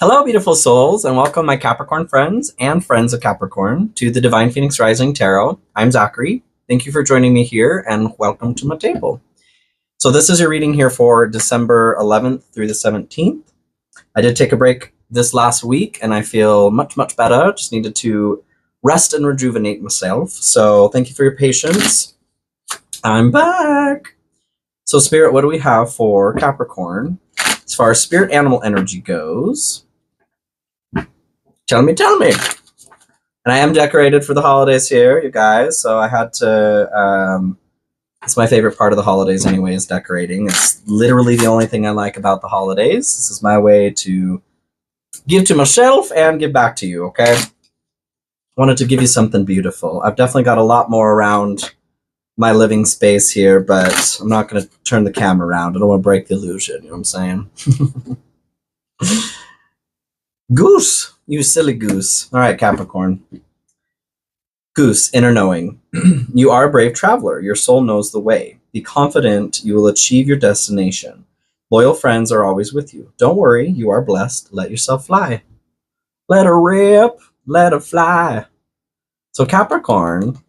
Hello, beautiful souls, and welcome, my Capricorn friends and friends of Capricorn, to the Divine Phoenix Rising Tarot. I'm Zachary. Thank you for joining me here, and welcome to my table. So this is your reading here for December 11th through the 17th. I did take a break this last week, and I feel much, much better. Just needed to rest and rejuvenate myself. So thank you for your patience. I'm back. So Spirit, what do we have for Capricorn? As far as spirit animal energy goes, tell me. And I am decorated for the holidays here, you guys. So I had to, it's my favorite part of the holidays anyway, is decorating. It's literally the only thing I like about the holidays. This is my way to give to myself and give back to you, okay? Wanted to give you something beautiful. I've definitely got a lot more around my living space here, but I'm not going to turn the camera around. I don't want to break the illusion, you know what I'm saying? Goose, you silly goose. All right, Capricorn. Goose, inner knowing. You are a brave traveler. Your soul knows the way. Be confident you will achieve your destination. Loyal friends are always with you. Don't worry, you are blessed. Let yourself fly. Let her rip, let her fly. So Capricorn,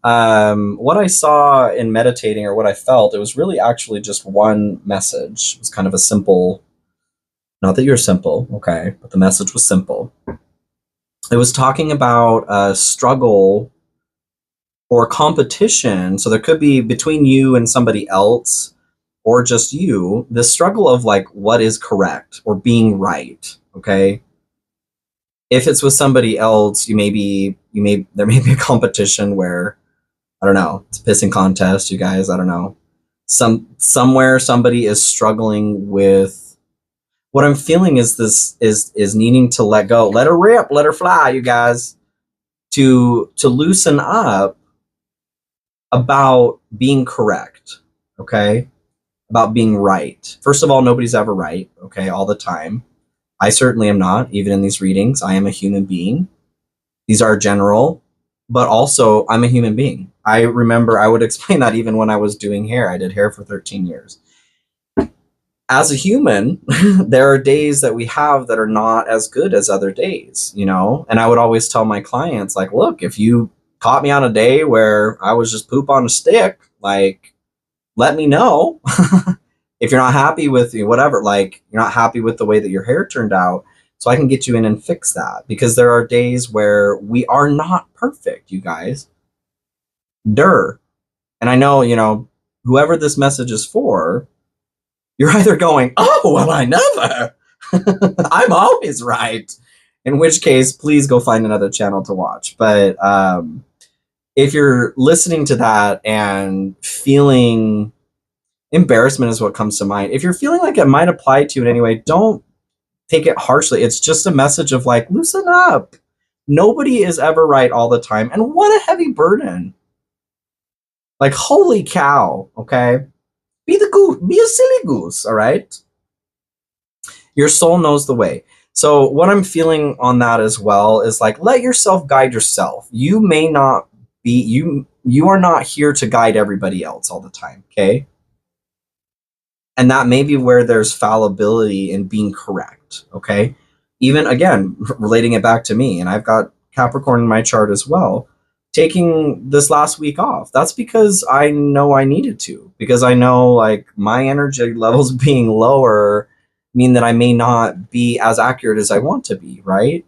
what I saw in meditating, or what I felt, it was really actually just one message. It was kind of a simple, not that you're simple, okay, but the message was simple. It was talking about a struggle or competition. So there could be between you and somebody else, or just you, this struggle of like what is correct or being right, okay? If it's with somebody else, there may be a competition where, I don't know, it's a pissing contest, you guys, I don't know. Somewhere somebody is struggling with, what I'm feeling is this is needing to let go. Let her rip, let her fly, you guys. To loosen up about being correct, okay? About being right. First of all, nobody's ever right, okay, all the time. I certainly am not, even in these readings. I am a human being. These are general, but also I'm a human being. I remember I would explain that even when I was doing hair. I did hair for 13 years. As a human, there are days that we have that are not as good as other days, you know? And I would always tell my clients, like, look, if you caught me on a day where I was just poop on a stick, like, let me know. If you're not happy with whatever, like, you're not happy with the way that your hair turned out, so I can get you in and fix that. Because there are days where we are not perfect, you guys. And I know, you know, whoever this message is for, you're either going, oh, well, I never. I'm always right. In which case, please go find another channel to watch. But if you're listening to that and feeling embarrassment is what comes to mind. If you're feeling like it might apply to you in any way, don't take it harshly. It's just a message of like, loosen up. Nobody is ever right all the time. And what a heavy burden. Like, holy cow, okay? Be the goose, be a silly goose, all right? Your soul knows the way. So what I'm feeling on that as well is like, let yourself guide yourself. You may not be, you are not here to guide everybody else all the time, okay? And that may be where there's fallibility in being correct, okay? Even, again, relating it back to me, and I've got Capricorn in my chart as well, taking this last week off, that's because I know I needed to, because I know like my energy levels being lower mean that I may not be as accurate as I want to be, right?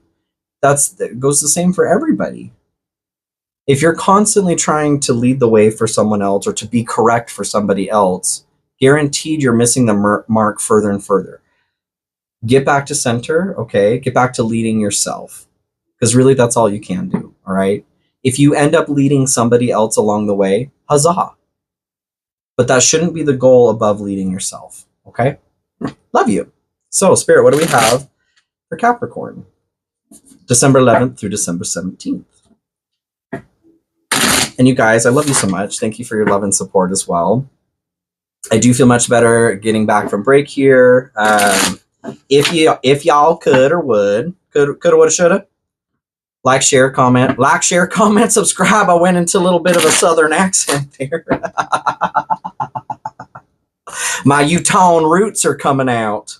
That goes the same for everybody. If you're constantly trying to lead the way for someone else or to be correct for somebody else, guaranteed you're missing the mark further and further. Get back to center, okay? Get back to leading yourself, because really that's all you can do, all right? If you end up leading somebody else along the way, huzzah. But that shouldn't be the goal above leading yourself, okay? Love you. So, Spirit, what do we have for Capricorn? December 11th through December 17th. And you guys, I love you so much. Thank you for your love and support as well. I do feel much better getting back from break here. If y'all could or would, coulda, woulda, shoulda, like, share, comment, subscribe. I went into a little bit of a southern accent there. My Utah roots are coming out.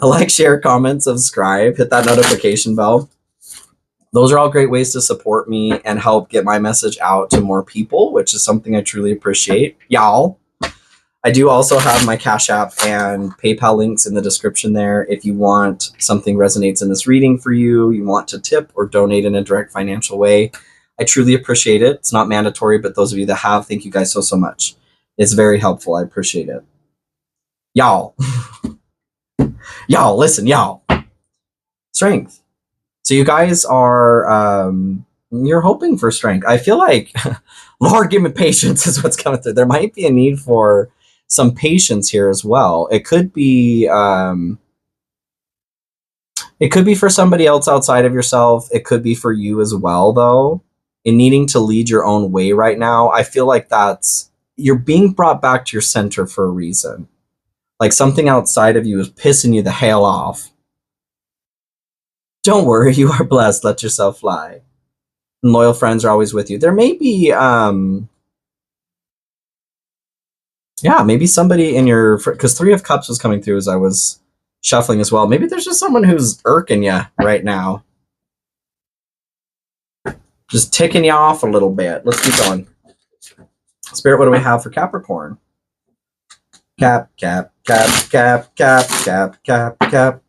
Like, share, comment, subscribe, hit that notification bell. Those are all great ways to support me and help get my message out to more people, which is something I truly appreciate. Y'all. I do also have my Cash App and PayPal links in the description there. If you want something resonates in this reading for you, you want to tip or donate in a direct financial way, I truly appreciate it. It's not mandatory, but those of you that have, thank you guys so, so much. It's very helpful. I appreciate it. Y'all. Y'all, listen, y'all. Strength. So you guys are, you're hoping for strength. I feel like, Lord, give me patience is what's coming through. There might be a need for some patience here as well. It could be for somebody else outside of yourself. It could be for you as well, though. In needing to lead your own way right now, I feel like you're being brought back to your center for a reason. Like something outside of you is pissing you the hell off. Don't worry, you are blessed. Let yourself fly. And loyal friends are always with you. There may be maybe somebody in your, because 3 of Cups was coming through as I was shuffling as well. Maybe there's just someone who's irking you right now. Just ticking you off a little bit. Let's keep going. Spirit, what do we have for Capricorn? Cap, cap, cap, cap, cap, cap, cap, cap.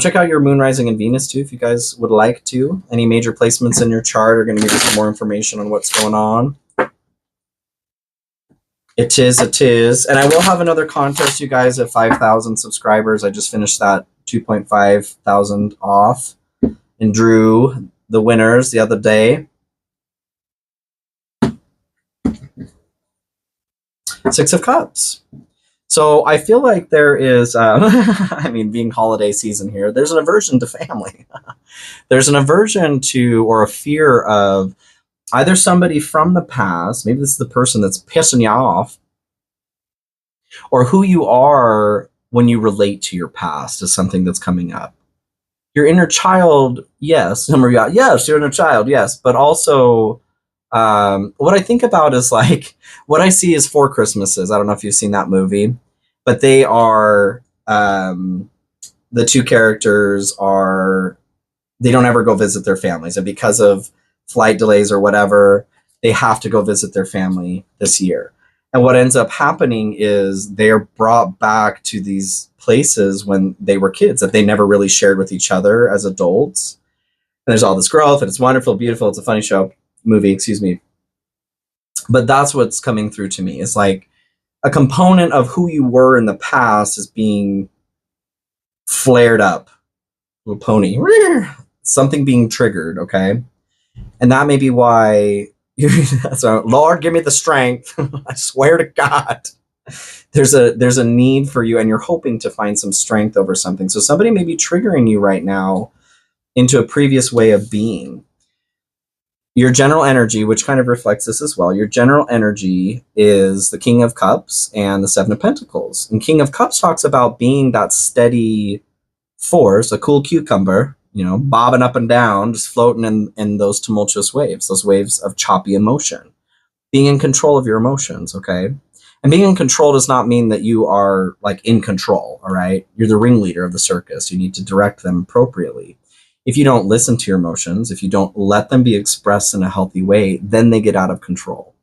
Check out your moon, rising, and Venus too if you guys would like to. Any major placements in your chart are going to give you some more information on what's going on. It is. And I will have another contest, you guys, at 5,000 subscribers. I just finished that 2,500 off and drew the winners the other day. 6 of Cups. So I feel like there is, I mean, being holiday season here, there's an aversion to family. There's an aversion to, or a fear of either somebody from the past, maybe this is the person that's pissing you off, or who you are when you relate to your past is something that's coming up. Your inner child, yes. Yes, your inner child, yes. But also, what I think about is like, what I see is 4 Christmases. I don't know if you've seen that movie, but they are, the 2 characters they don't ever go visit their families. And because of flight delays or whatever, they have to go visit their family this year. And what ends up happening is they're brought back to these places when they were kids that they never really shared with each other as adults. And there's all this growth, and it's wonderful, beautiful. It's a funny movie, excuse me. But that's what's coming through to me. It's like a component of who you were in the past is being flared up. Little pony. Something being triggered, okay? And that may be why so, Lord, give me the strength. I swear to God. There's a need for you, and you're hoping to find some strength over something. So somebody may be triggering you right now into a previous way of being. Your general energy, which kind of reflects this as well, your general energy is the King of Cups and the 7 of Pentacles. And King of Cups talks about being that steady force, a cool cucumber, bobbing up and down, just floating in those tumultuous waves, those waves of choppy emotion. Being in control of your emotions, okay? And being in control does not mean that you are like in control, all right? You're the ringleader of the circus. You need to direct them appropriately. If you don't listen to your emotions, if you don't let them be expressed in a healthy way, then they get out of control.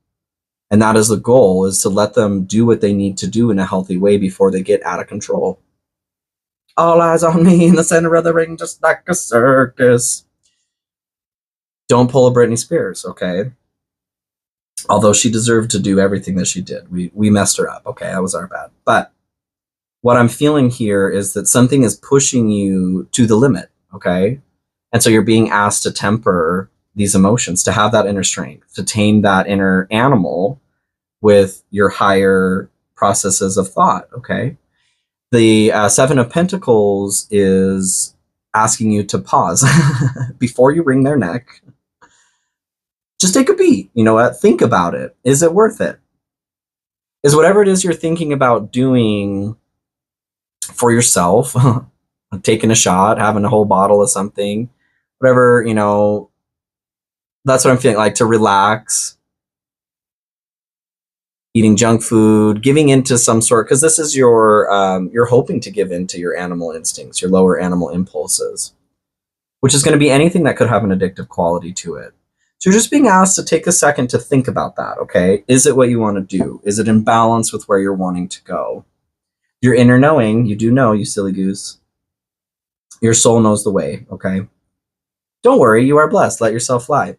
And that is the goal, is to let them do what they need to do in a healthy way before they get out of control. All eyes on me in the center of the ring, just like a circus. Don't pull a Britney Spears, okay? Although she deserved to do everything that she did. We messed her up, okay? That was our bad. But what I'm feeling here is that something is pushing you to the limit, okay? And so you're being asked to temper these emotions, to have that inner strength, to tame that inner animal with your higher processes of thought, okay? The 7 of Pentacles is asking you to pause before you wring their neck. Just take a beat. You know what? Think about it. Is it worth it? Is whatever it is you're thinking about doing for yourself, taking a shot, having a whole bottle of something, whatever, that's what I'm feeling, like to relax. eating junk food, giving into some sort, because this is you're hoping to give into your animal instincts, your lower animal impulses, which is going to be anything that could have an addictive quality to it. So you're just being asked to take a second to think about that, okay? Is it what you want to do? Is it in balance with where you're wanting to go? Your inner knowing, you do know, you silly goose. Your soul knows the way, okay? Don't worry, you are blessed. Let yourself fly.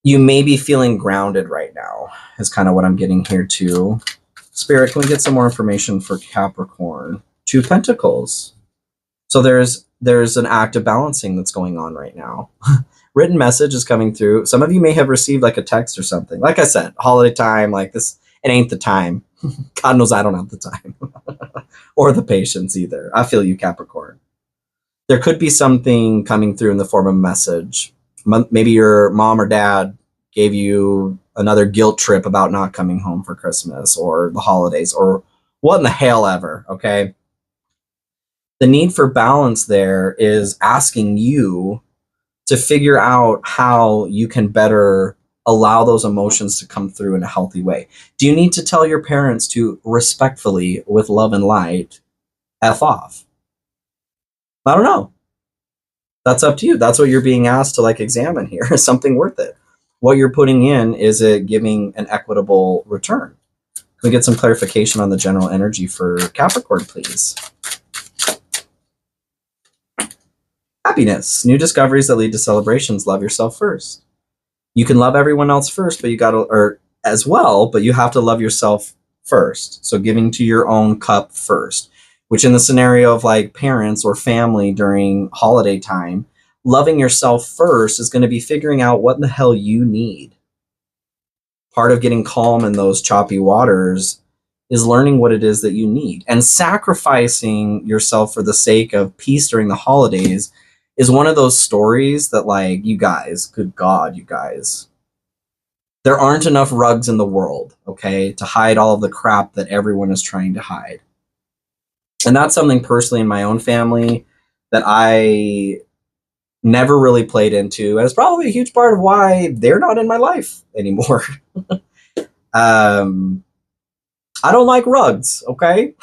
You may be feeling grounded right now, is kind of what I'm getting here too. Spirit, can we get some more information for Capricorn? 2 Pentacles. So there's an act of balancing that's going on right now. Written message is coming through. Some of you may have received like a text or something. Like I said, holiday time, like this, it ain't the time. God knows I don't have the time or the patience either. I feel you, Capricorn. There could be something coming through in the form of a message. Maybe your mom or dad gave you another guilt trip about not coming home for Christmas or the holidays or what in the hell ever, okay? The need for balance there is asking you to figure out how you can better allow those emotions to come through in a healthy way. Do you need to tell your parents to respectfully, with love and light, F off? I don't know. That's up to you. That's what you're being asked to like examine here. Is something worth it? What you're putting in, is it giving an equitable return? Can we get some clarification on the general energy for Capricorn, please? Happiness, new discoveries that lead to celebrations. Love yourself first. You can love everyone else first, but you got to, or as well, but you have to love yourself first. So giving to your own cup first, which in the scenario of like parents or family during holiday time, loving yourself first is going to be figuring out what in the hell you need. Part of getting calm in those choppy waters is learning what it is that you need, and sacrificing yourself for the sake of peace during the holidays is one of those stories that, like, you guys, good God, you guys, there aren't enough rugs in the world, okay, to hide all of the crap that everyone is trying to hide. And that's something personally in my own family that I never really played into, and it's probably a huge part of why they're not in my life anymore. I don't like rugs, okay?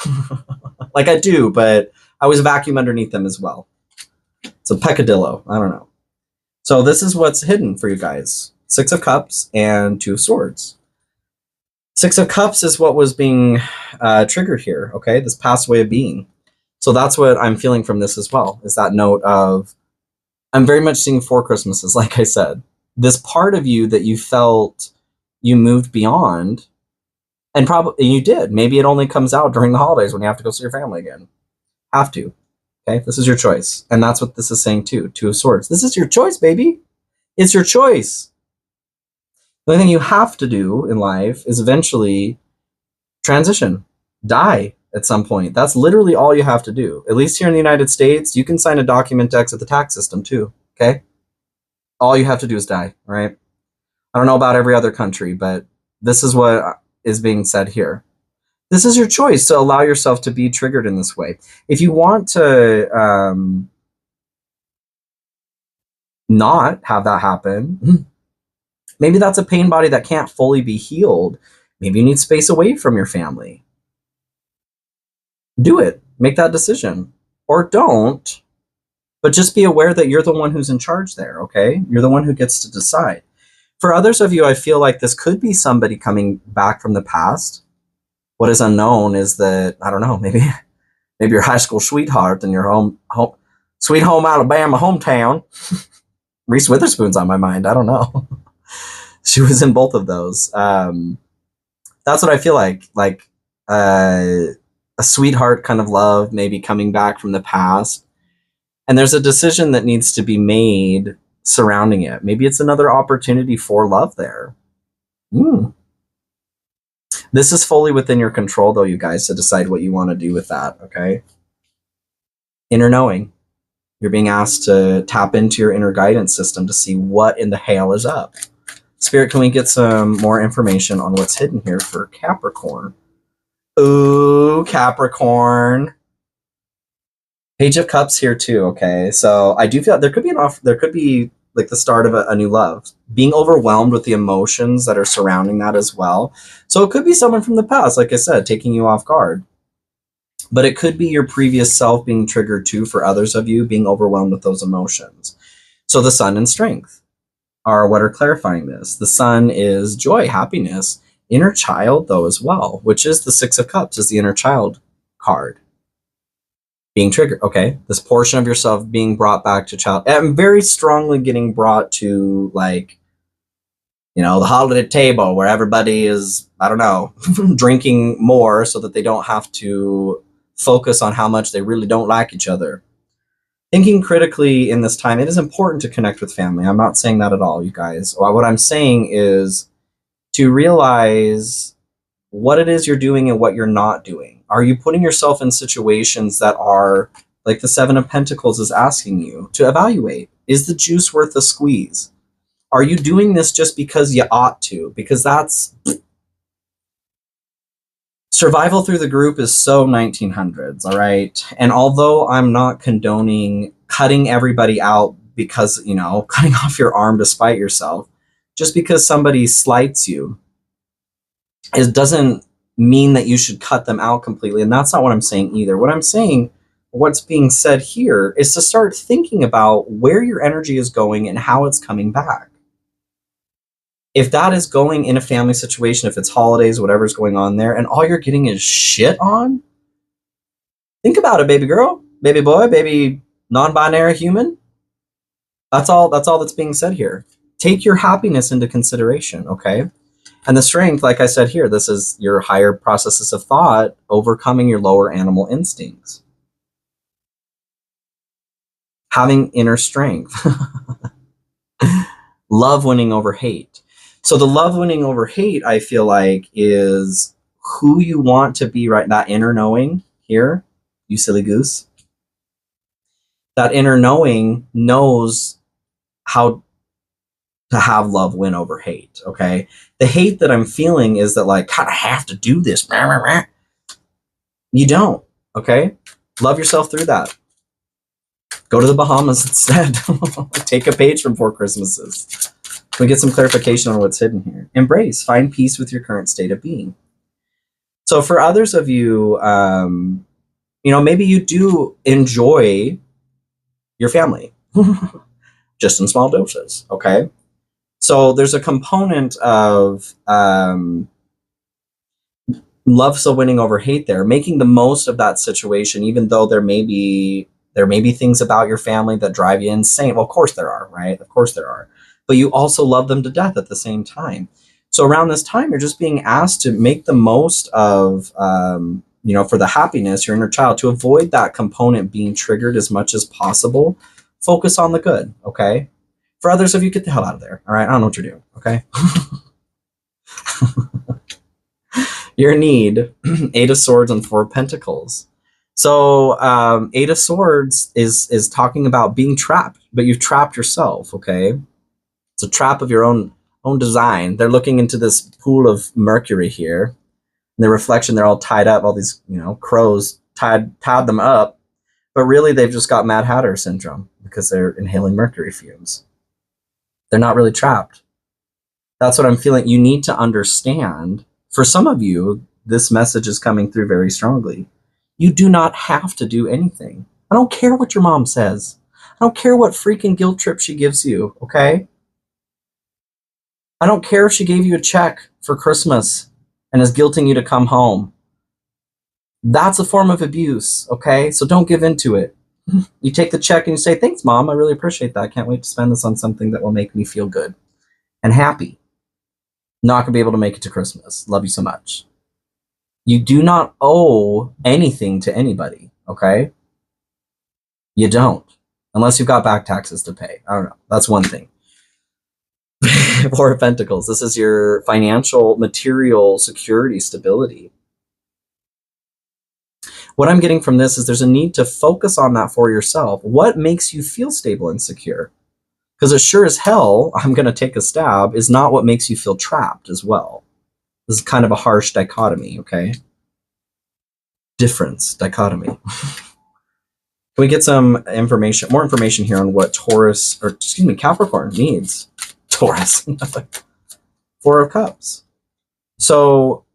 Like I do, but I always vacuum underneath them as well. It's a peccadillo. I don't know. So this is what's hidden for you guys. 6 of Cups and 2 of Swords. 6 of Cups is what was being triggered here, okay? This past way of being. So that's what I'm feeling from this as well, is that note of, I'm very much seeing 4 Christmases, like I said. This part of you that you felt you moved beyond, and probably you did. Maybe it only comes out during the holidays when you have to go see your family again. Have to. Okay, this is your choice. And that's what this is saying too. 2 of Swords. This is your choice, baby. It's your choice. The only thing you have to do in life is eventually transition, die at some point. That's literally all you have to do. At least here in the United States, you can sign a document to exit the tax system too, okay? All you have to do is die, right? I don't know about every other country, but this is what is being said here. This is your choice to allow yourself to be triggered in this way. If you want to not have that happen, maybe that's a pain body that can't fully be healed. Maybe you need space away from your family. Do it. Make that decision. Or don't. But just be aware that you're the one who's in charge there, okay? You're the one who gets to decide. For others of you, I feel like this could be somebody coming back from the past. What is unknown is that, I don't know, maybe your high school sweetheart in your home sweet home Alabama hometown. Reese Witherspoon's on my mind. I don't know. She was in both of those. That's what I feel like a sweetheart kind of love, maybe coming back from the past. And there's a decision that needs to be made surrounding it. Maybe it's another opportunity for love there. This is fully within your control, though, you guys, to decide what you want to do with that, okay? Inner knowing. You're being asked to tap into your inner guidance system to see what in the hell is up. Spirit, can we get some more information on what's hidden here for Capricorn? Ooh, Capricorn. Page of Cups here too, okay? So I do feel there could be like the start of a new love. Being overwhelmed with the emotions that are surrounding that as well. So it could be someone from the past, like I said, taking you off guard. But it could be your previous self being triggered too for others of you, being overwhelmed with those emotions. So the sun and strength are what are clarifying this. The sun is joy, happiness, inner child though as well, which is the Six of Cups, is the inner child card. Being triggered, okay? This portion of yourself being brought back to child. I'm very strongly getting brought to, like, you know, the holiday table where everybody is, I don't know, drinking more so that they don't have to focus on how much they really don't like each other. Thinking critically in this time, it is important to connect with family. I'm not saying that at all, you guys. What I'm saying is to realize what it is you're doing and what you're not doing. Are you putting yourself in situations that are, like the Seven of Pentacles is asking you to evaluate? Is the juice worth the squeeze? Are you doing this just because you ought to? Because that's... Survival through the group is so 1900s, all right? And although I'm not condoning cutting everybody out because, you know, cutting off your arm to spite yourself, just because somebody slights you, it doesn't mean that you should cut them out completely. And that's not what I'm saying either. What I'm saying, what's being said here, is to start thinking about where your energy is going and how it's coming back. If that is going in a family situation, if it's holidays, whatever's going on there, and all you're getting is shit on, think about it, baby girl, baby boy, baby non-binary human. That's all that's being said here. Take your happiness into consideration, okay? And the strength, like I said here, this is your higher processes of thought overcoming your lower animal instincts. Having inner strength. Love winning over hate. So the love winning over hate, I feel like, is who you want to be, right? That inner knowing here, you silly goose. That inner knowing knows how to have love win over hate, okay? The hate that I'm feeling is that, like, God, I have to do this. You don't, okay? Love yourself through that. Go to the Bahamas instead. Take a page from Four Christmases. We get some clarification on what's hidden here. Embrace, find peace with your current state of being. So for others of you, you know, maybe you do enjoy your family, just in small doses, okay? So there's a component of love still winning over hate there, making the most of that situation, even though there may be things about your family that drive you insane. Well, of course there are, right? Of course there are. But you also love them to death at the same time. So around this time, you're just being asked to make the most of, you know, for the happiness, your inner child, to avoid that component being triggered as much as possible. Focus on the good, okay? For others of you, get the hell out of there, all right? I don't know what you're doing, okay? Your need, Eight of Swords and Four of Pentacles. So Eight of Swords is talking about being trapped, but you've trapped yourself, okay? It's a trap of your own design. They're looking into this pool of mercury here. And the reflection, they're all tied up, all these, you know, crows tied them up. But really, they've just got Mad Hatter syndrome because they're inhaling mercury fumes. They're not really trapped. That's what I'm feeling. You need to understand. For some of you, this message is coming through very strongly. You do not have to do anything. I don't care what your mom says. I don't care what freaking guilt trip she gives you, okay? I don't care if she gave you a check for Christmas and is guilting you to come home. That's a form of abuse, okay? So don't give into it. You take the check and you say, thanks, Mom. I really appreciate that. I can't wait to spend this on something that will make me feel good and happy. Not going to be able to make it to Christmas. Love you so much. You do not owe anything to anybody, okay? You don't. Unless you've got back taxes to pay. I don't know. That's one thing. Four of Pentacles. This is your financial, material security, stability. What I'm getting from this is there's a need to focus on that for yourself. What makes you feel stable and secure? Because it sure as hell, I'm going to take a stab, is not what makes you feel trapped as well. This is kind of a harsh dichotomy, okay? Difference, dichotomy. Can we get some information, more information here on what Taurus, or excuse me, Capricorn needs? Taurus. 4 of Cups. So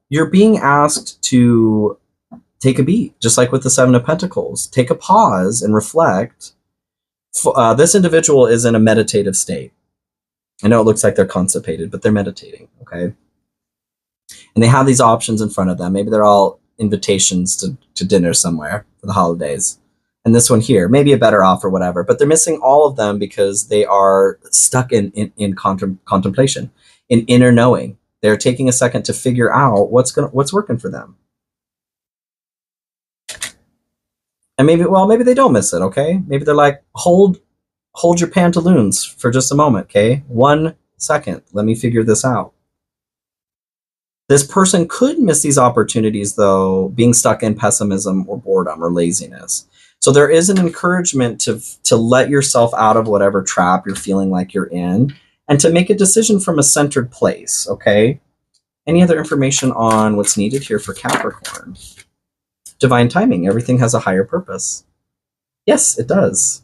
you're being asked to take a beat, just like with the 7 of Pentacles. Take a pause and reflect. This individual is in a meditative state. I know it looks like they're constipated, but they're meditating, okay? And they have these options in front of them. Maybe they're all invitations to dinner somewhere for the holidays. And this one here, maybe a better offer, whatever. But they're missing all of them because they are stuck in contemplation, in inner knowing. They're taking a second to figure out what's working for them. And maybe they don't miss it, okay? Maybe they're like, hold your pantaloons for just a moment, okay? 1 second, let me figure this out. This person could miss these opportunities, though, being stuck in pessimism or boredom or laziness. So there is an encouragement to let yourself out of whatever trap you're feeling like you're in and to make a decision from a centered place, okay? Any other information on what's needed here for Capricorn? Divine timing. Everything has a higher purpose. Yes, it does.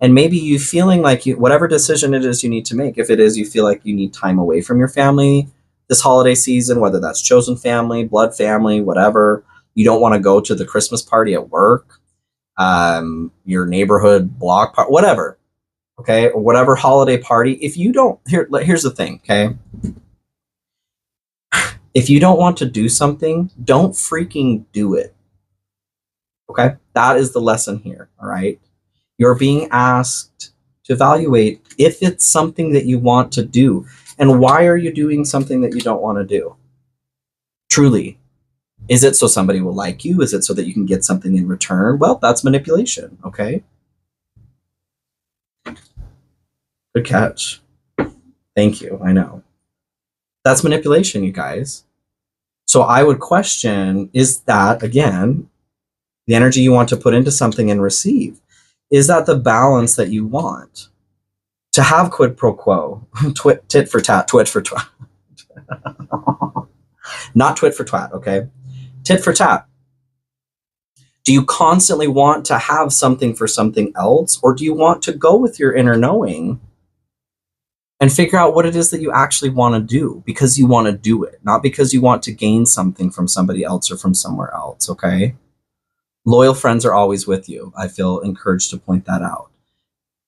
And maybe you feeling like whatever decision it is you need to make, if it is you feel like you need time away from your family this holiday season, whether that's chosen family, blood family, whatever, you don't want to go to the Christmas party at work, your neighborhood block party, whatever, okay, or whatever holiday party. If you don't, here's the thing, okay? If you don't want to do something, don't freaking do it. Okay, that is the lesson here, all right? You're being asked to evaluate if it's something that you want to do. And why are you doing something that you don't want to do? Truly. Is it so somebody will like you? Is it so that you can get something in return? Well, that's manipulation, okay? Good catch. Thank you, I know. That's manipulation, you guys. So I would question, is that, again, the energy you want to put into something and receive? Is that the balance that you want? To have quid pro quo, tit for tat, twit for twat. Not twit for twat, okay? Tit for tat. Do you constantly want to have something for something else, or do you want to go with your inner knowing and figure out what it is that you actually want to do because you want to do it, not because you want to gain something from somebody else or from somewhere else, okay? Loyal friends are always with you. I feel encouraged to point that out.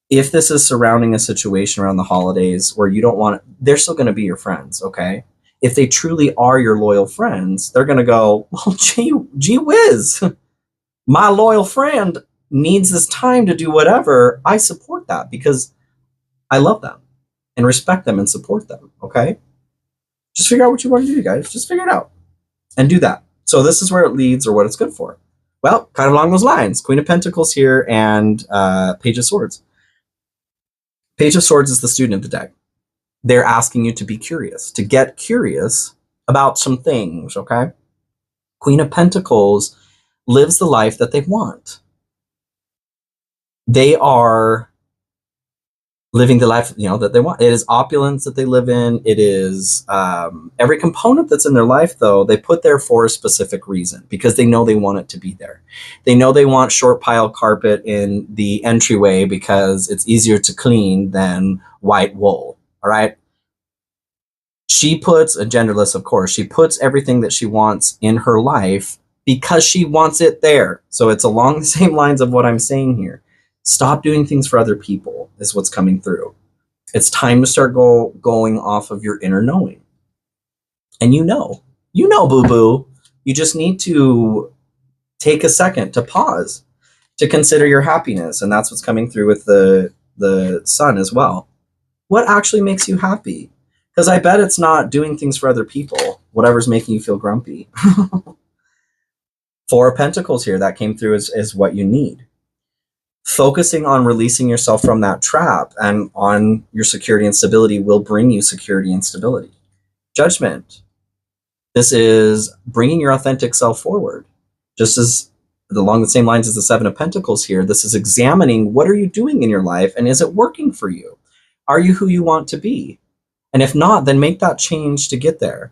If this is surrounding a situation around the holidays where you don't want it, they're still going to be your friends, okay? If they truly are your loyal friends, they're going to go, well, gee whiz, my loyal friend needs this time to do whatever. I support that because I love them and respect them and support them, okay? Just figure out what you want to do, guys. Just figure it out and do that. So this is where it leads or what it's good for. Well, kind of along those lines, Queen of Pentacles here and Page of Swords. Page of Swords is the student of the deck. They're asking you to be curious, to get curious about some things, okay? Queen of Pentacles lives the life that they want. They are living the life, that they want. It is opulence that they live in. It is every component that's in their life, though, they put there for a specific reason because they know they want it to be there. They know they want short pile carpet in the entryway because it's easier to clean than white wool, all right? She puts, a genderless, of course, she puts everything that she wants in her life because she wants it there. So it's along the same lines of what I'm saying here. Stop doing things for other people is what's coming through. It's time to start going off of your inner knowing. And boo-boo. You just need to take a second to pause, to consider your happiness. And that's what's coming through with the sun as well. What actually makes you happy? Because I bet it's not doing things for other people, whatever's making you feel grumpy. 4 of Pentacles here, that came through is what you need. Focusing on releasing yourself from that trap and on your security and stability will bring you security and stability. Judgment. This is bringing your authentic self forward. Just as along the same lines as the 7 of Pentacles here, this is examining what are you doing in your life and is it working for you? Are you who you want to be? And if not, then make that change to get there.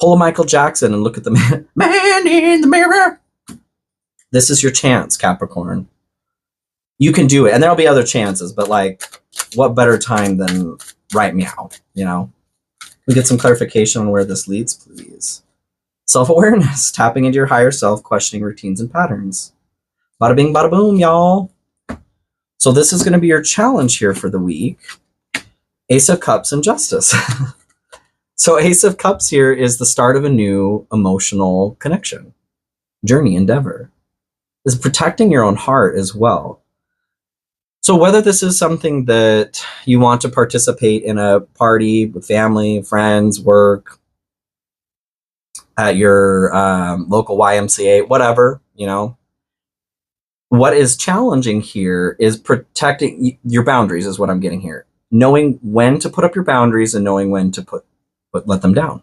Pull a Michael Jackson and look at the man in the mirror. This is your chance, Capricorn. You can do it. And there'll be other chances, but like, what better time than right meow, you know? We get some clarification on where this leads, please. Self-awareness, tapping into your higher self, questioning routines and patterns. Bada bing, bada boom, y'all. So this is going to be your challenge here for the week. Ace of Cups and Justice. So Ace of Cups here is the start of a new emotional connection, journey, endeavor. Is protecting your own heart as well. So whether this is something that you want to participate in a party with family, friends, work, at your local YMCA, whatever, you know, what is challenging here is protecting your boundaries is what I'm getting here. Knowing when to put up your boundaries and knowing when to let them down.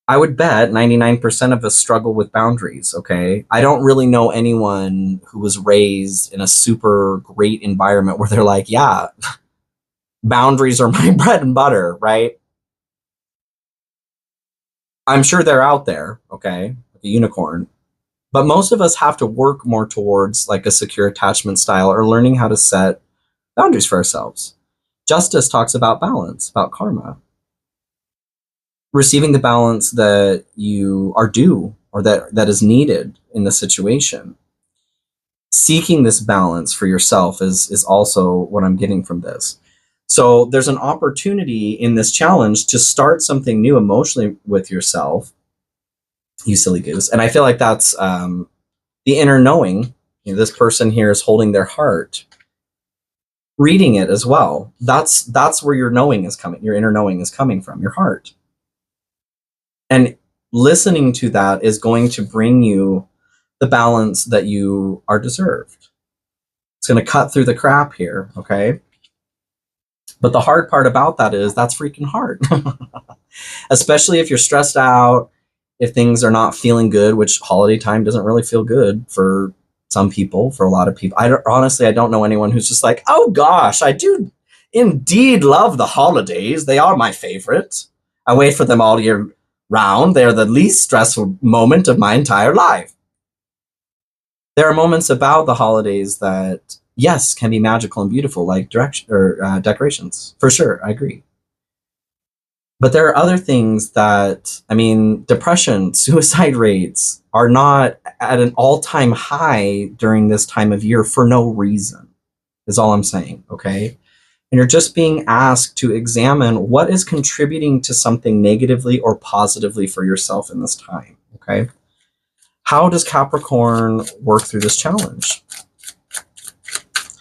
I would bet 99% of us struggle with boundaries, okay? I don't really know anyone who was raised in a super great environment where they're like, yeah, boundaries are my bread and butter, right? I'm sure they're out there, okay? Like a unicorn. But most of us have to work more towards like a secure attachment style or learning how to set boundaries for ourselves. Justice talks about balance, about karma. Receiving the balance that you are due or that is needed in the situation. Seeking this balance for yourself is also what I'm getting from this. So there's an opportunity in this challenge to start something new emotionally with yourself, you silly goose. And I feel like that's the inner knowing. You know, this person here is holding their heart, reading it as well. That's where your knowing is coming. Your inner knowing is coming from, your heart. And listening to that is going to bring you the balance that you are deserved. It's going to cut through the crap here, okay? But the hard part about that is that's freaking hard. Especially if you're stressed out, if things are not feeling good, which holiday time doesn't really feel good for some people, for a lot of people. Honestly, I don't know anyone who's just like, oh gosh, I do indeed love the holidays. They are my favorite. I wait for them all year round. They're the least stressful moment of my entire life. There are moments about the holidays that, yes, can be magical and beautiful, like decorations. For sure, I agree. But there are other things that, I mean, depression, suicide rates are not at an all-time high during this time of year for no reason, is all I'm saying, okay? And you're just being asked to examine what is contributing to something negatively or positively for yourself in this time, okay? How does Capricorn work through this challenge?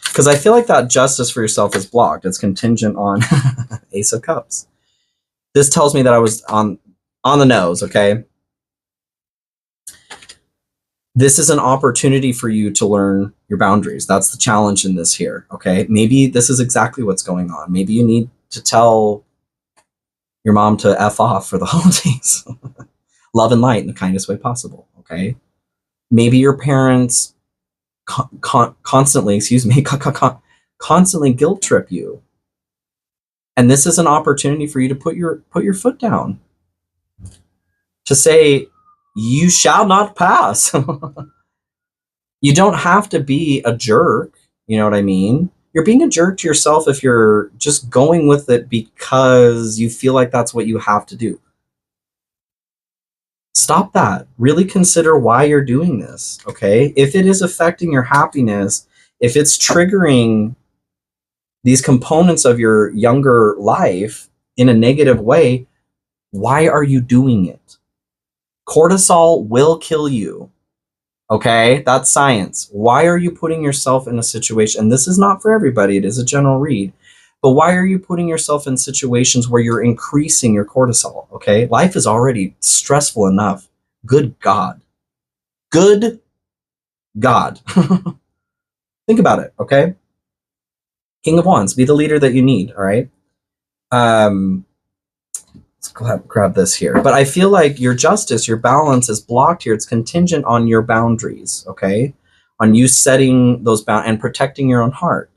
Because I feel like that justice for yourself is blocked. It's contingent on Ace of Cups. This tells me that I was on the nose, okay? This is an opportunity for you to learn your boundaries. That's the challenge in this here, okay? Maybe this is exactly what's going on. Maybe you need to tell your mom to F off for the holidays. Love and light in the kindest way possible, okay? Maybe your parents constantly guilt trip you. And this is an opportunity for you to put your foot down. To say, you shall not pass. You don't have to be a jerk. You know what I mean? You're being a jerk to yourself if you're just going with it because you feel like that's what you have to do. Stop that. Really consider why you're doing this, okay? If it is affecting your happiness, if it's triggering these components of your younger life in a negative way, why are you doing it? Cortisol will kill you. Okay, that's science. Why are you putting yourself in a situation, and this is not for everybody, it is a general read, but why are you putting yourself in situations where you're increasing your cortisol? Okay, life is already stressful enough. Good God. Good God. Think about it, okay? King of Wands, be the leader that you need, all right? Let's grab this here. But I feel like your justice, your balance is blocked here. It's contingent on your boundaries, okay? On you setting those boundaries and protecting your own heart.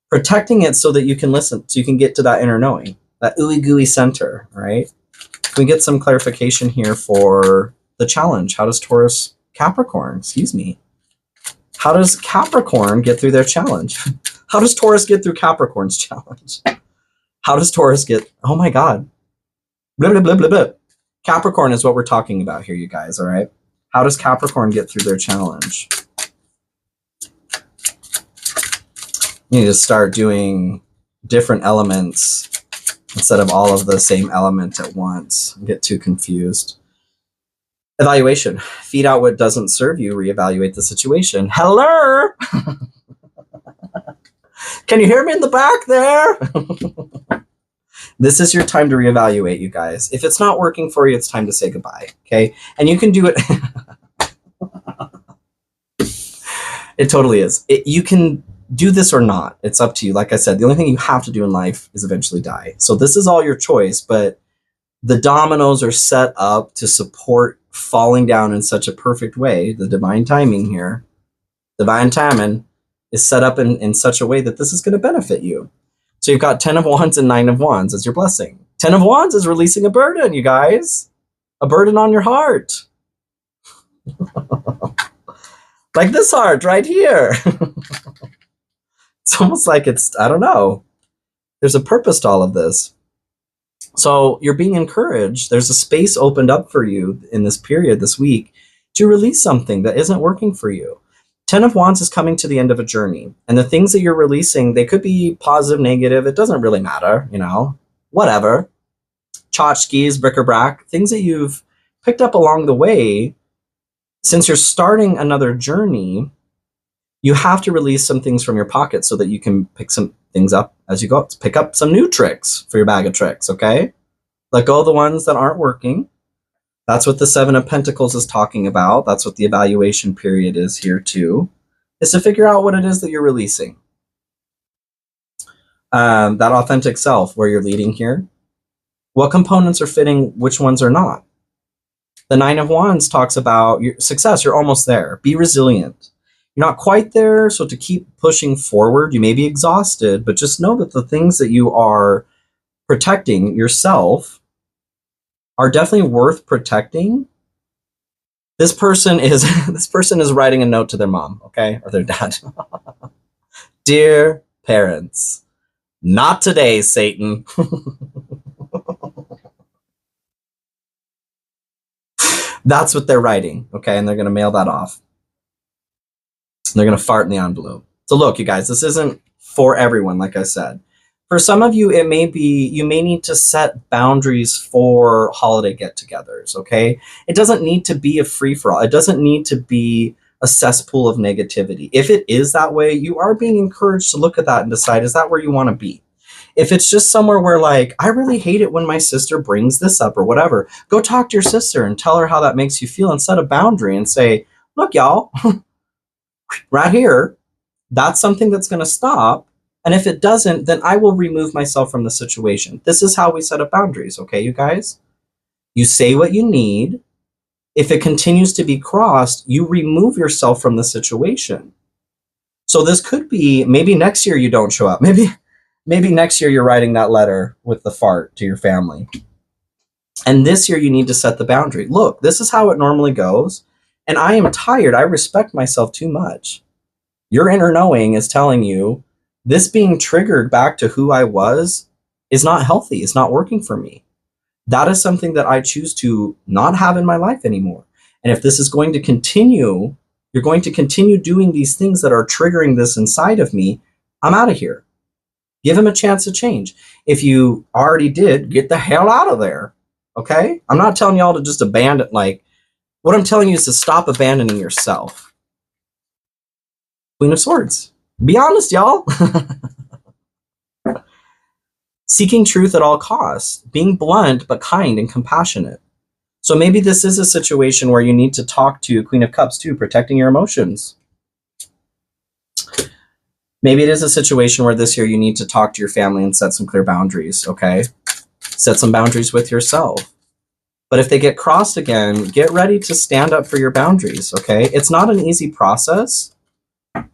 Protecting it so that you can listen, so you can get to that inner knowing, that ooey gooey center, right? Can we get some clarification here for the challenge? How does Taurus Capricorn, excuse me. How does Capricorn get through their challenge? How does Taurus get through Capricorn's challenge? How does Taurus get, oh my God. Blah, blah, blah, blah, blah. Capricorn is what we're talking about here, you guys, all right? How does Capricorn get through their challenge? You need to start doing different elements instead of all of the same element at once. I get too confused. Evaluation. Feed out what doesn't serve you. Reevaluate the situation. Hello? Can you hear me in the back there? This is your time to reevaluate, you guys. If it's not working for you, it's time to say goodbye, okay? And you can do it. It totally is. You can do this or not. It's up to you. Like I said, the only thing you have to do in life is eventually die. So this is all your choice, but the dominoes are set up to support falling down in such a perfect way. The divine timing here, divine timing is set up in such a way that this is going to benefit you. So you've got 10 of Wands and 9 of Wands as your blessing. 10 of Wands is releasing a burden, you guys. A burden on your heart. Like this heart right here. It's almost like it's, I don't know. There's a purpose to all of this. So you're being encouraged. There's a space opened up for you in this period, this week, to release something that isn't working for you. 10 of Wands is coming to the end of a journey. And the things that you're releasing, they could be positive, negative. It doesn't really matter, you know, whatever. Tchotchkes, bric-a-brac, things that you've picked up along the way. Since you're starting another journey, you have to release some things from your pocket so that you can pick some things up as you go. Pick up some new tricks for your bag of tricks, okay? Let go of the ones that aren't working. That's what the 7 of Pentacles is talking about. That's what the evaluation period is here too, is to figure out what it is that you're releasing. That authentic self where you're leading here. What components are fitting, which ones are not? The 9 of Wands talks about your success. You're almost there. Be resilient. You're not quite there, so to keep pushing forward, you may be exhausted, but just know that the things that you are protecting yourself are definitely worth protecting. This person is writing a note to their mom, okay, or their dad. Dear parents, not today, Satan. That's what they're writing, okay, and they're going to mail that off. They're going to fart in the envelope. So look, you guys, this isn't for everyone, like I said. For some of you, it may be, you may need to set boundaries for holiday get-togethers, okay? It doesn't need to be a free-for-all. It doesn't need to be a cesspool of negativity. If it is that way, you are being encouraged to look at that and decide, is that where you want to be? If it's just somewhere where, like, I really hate it when my sister brings this up or whatever, go talk to your sister and tell her how that makes you feel and set a boundary and say, look, y'all, right here, that's something that's going to stop. And if it doesn't, then I will remove myself from the situation. This is how we set up boundaries, okay, you guys? You say what you need. If it continues to be crossed, you remove yourself from the situation. So this could be, maybe next year you don't show up. Maybe next year you're writing that letter with the fart to your family. And this year you need to set the boundary. Look, this is how it normally goes. And I am tired. I respect myself too much. Your inner knowing is telling you, this being triggered back to who I was is not healthy. It's not working for me. That is something that I choose to not have in my life anymore. And if this is going to continue, you're going to continue doing these things that are triggering this inside of me, I'm out of here. Give him a chance to change. If you already did, get the hell out of there. Okay? I'm not telling y'all to just abandon, like, what I'm telling you is to stop abandoning yourself. Queen of Swords. Be honest, y'all. Seeking truth at all costs. Being blunt, but kind and compassionate. So maybe this is a situation where you need to talk to Queen of Cups too, protecting your emotions. Maybe it is a situation where this year you need to talk to your family and set some clear boundaries, okay? Set some boundaries with yourself. But if they get crossed again, get ready to stand up for your boundaries, okay? It's not an easy process,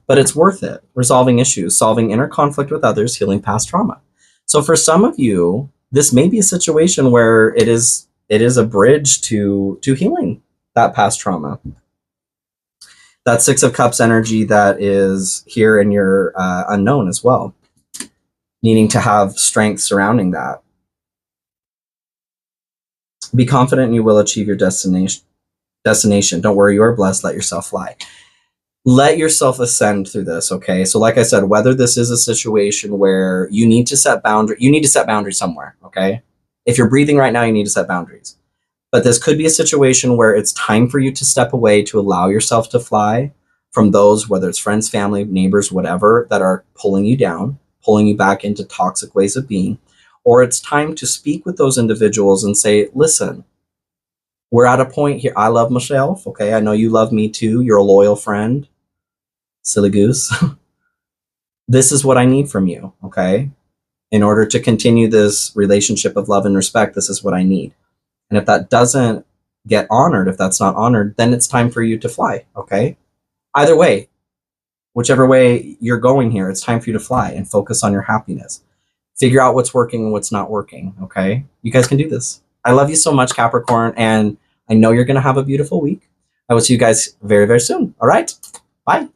but it's worth it. Resolving issues, solving inner conflict with others, healing past trauma. So for some of you, this may be a situation where it is a bridge to healing that past trauma. That Six of Cups energy that is here in your unknown as well. Needing to have strength surrounding that. Be confident you will achieve your destination. Don't worry, you are blessed. Let yourself fly. Let yourself ascend through this, okay? So like I said, whether this is a situation where you need to set boundaries somewhere, okay? If you're breathing right now, you need to set boundaries. But this could be a situation where it's time for you to step away to allow yourself to fly from those, whether it's friends, family, neighbors, whatever, that are pulling you down, pulling you back into toxic ways of being. Or it's time to speak with those individuals and say, listen, we're at a point here. I love myself, okay? I know you love me too. You're a loyal friend. Silly goose. This is what I need from you, okay? In order to continue this relationship of love and respect, this is what I need. And if that doesn't get honored, if that's not honored, then it's time for you to fly, okay? Either way, whichever way you're going here, it's time for you to fly and focus on your happiness. Figure out what's working and what's not working, okay? You guys can do this. I love you so much, Capricorn, and I know you're going to have a beautiful week. I will see you guys very, very soon, all right? Bye.